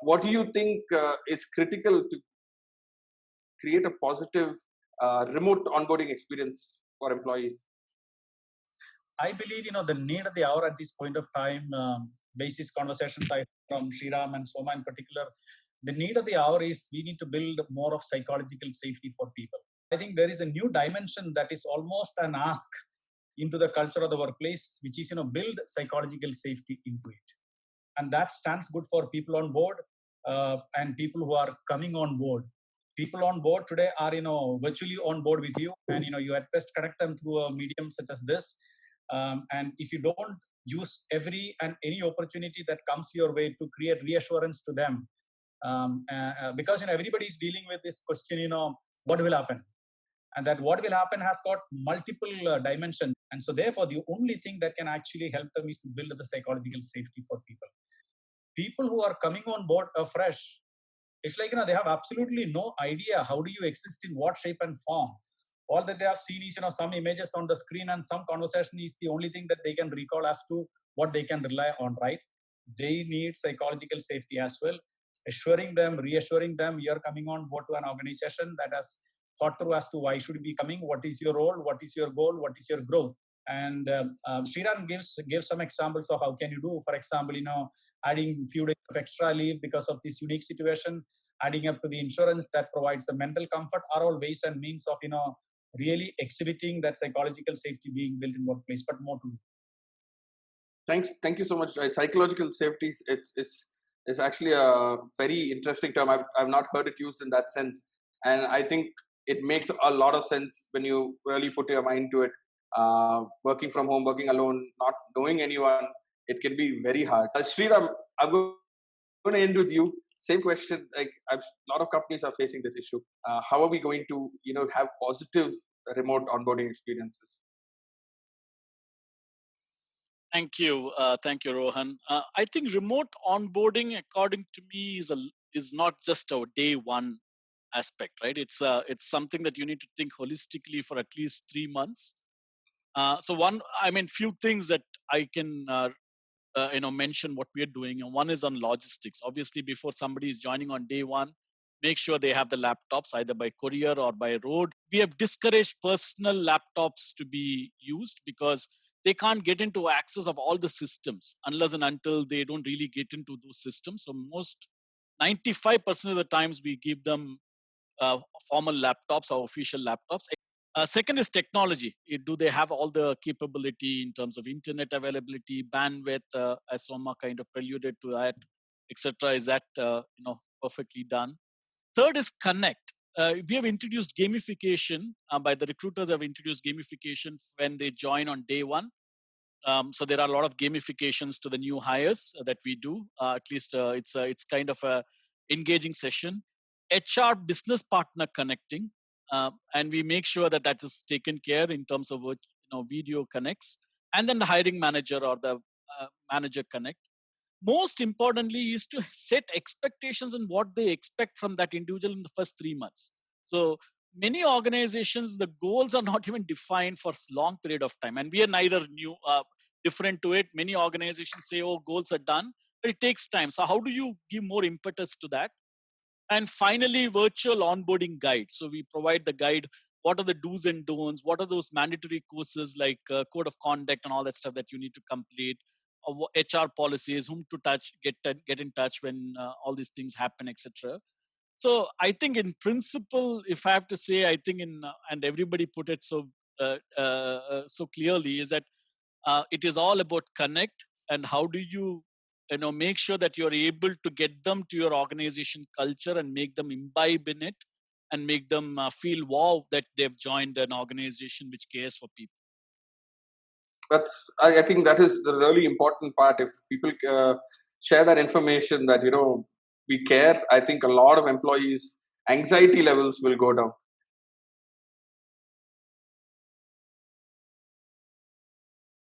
What do you think is critical to create a positive remote onboarding experience for employees? I believe, the need of the hour at this point of time, basis conversations I from Shreeram and Soma in particular, the need of the hour is we need to build more of psychological safety for people. I think there is a new dimension that is almost an ask into the culture of the workplace, which is, build psychological safety into it. And that stands good for people on board and people who are coming on board. People on board today are, virtually on board with you, and, you at best connect them through a medium such as this. And if you don't use every and any opportunity that comes your way to create reassurance to them, because everybody is dealing with this question, what will happen, and that what will happen has got multiple dimensions. And so therefore the only thing that can actually help them is to build the psychological safety for people who are coming on board afresh. It's like, they have absolutely no idea how do you exist in what shape and form. All that they have seen is, some images on the screen and some conversation is the only thing that they can recall as to what they can rely on, right? They need psychological safety as well. Assuring them, reassuring them, you're coming on board to an organization that has thought through as to why should you be coming, what is your role, what is your goal, what is your growth. And Shreeram gives some examples of how can you do, for example, adding few days of extra leave because of this unique situation, adding up to the insurance that provides a mental comfort, are all ways and means of, really exhibiting that psychological safety being built in workplace, but more to do. Thank you so much. Psychological safety, it's actually a very interesting term. I've not heard it used in that sense, and I think it makes a lot of sense when you really put your mind to it. Working from home, working alone, not knowing anyone, it can be very hard. Shreeram, I'm going to end with you. Same question. Like a lot of companies are facing this issue. How are we going to, have positive remote onboarding experiences? Thank you, Rohan. I think remote onboarding, according to me, is not just a day one aspect, right? It's something that you need to think holistically for at least 3 months. Few things that I can mention what we're doing, and one is on logistics. Obviously, before somebody is joining on day one, make sure they have the laptops either by courier or by road. We have discouraged personal laptops to be used because they can't get into access of all the systems unless and until they don't really get into those systems. So 95% of the times we give them formal laptops or official laptops. Second is technology. Do they have all the capability in terms of internet availability, bandwidth, as Soma kind of preluded to that, etc. Is that perfectly done? Third is connect. We have introduced gamification. By the recruiters have introduced gamification when they join on day one. So there are a lot of gamifications to the new hires that we do. At least it's kind of a engaging session. HR business partner connecting. And we make sure that is taken care in terms of video connects, and then the hiring manager or the manager connect. Most importantly is to set expectations on what they expect from that individual in the first 3 months. So many organizations, the goals are not even defined for a long period of time, and we are neither different to it. Many organizations say, oh, goals are done, but it takes time. So how do you give more impetus to that? And finally, virtual onboarding guide. So we provide the guide. What are the do's and don'ts? What are those mandatory courses like code of conduct and all that stuff that you need to complete? HR policies, whom to get in touch when all these things happen, etc. So I think in principle, if I have to say, I think and everybody put it so clearly, is that it is all about connect, and how do you make sure that you're able to get them to your organization culture and make them imbibe in it and make them feel wow that they've joined an organization which cares for people. I think that is the really important part. If people share that information that we care, I think a lot of employees' anxiety levels will go down.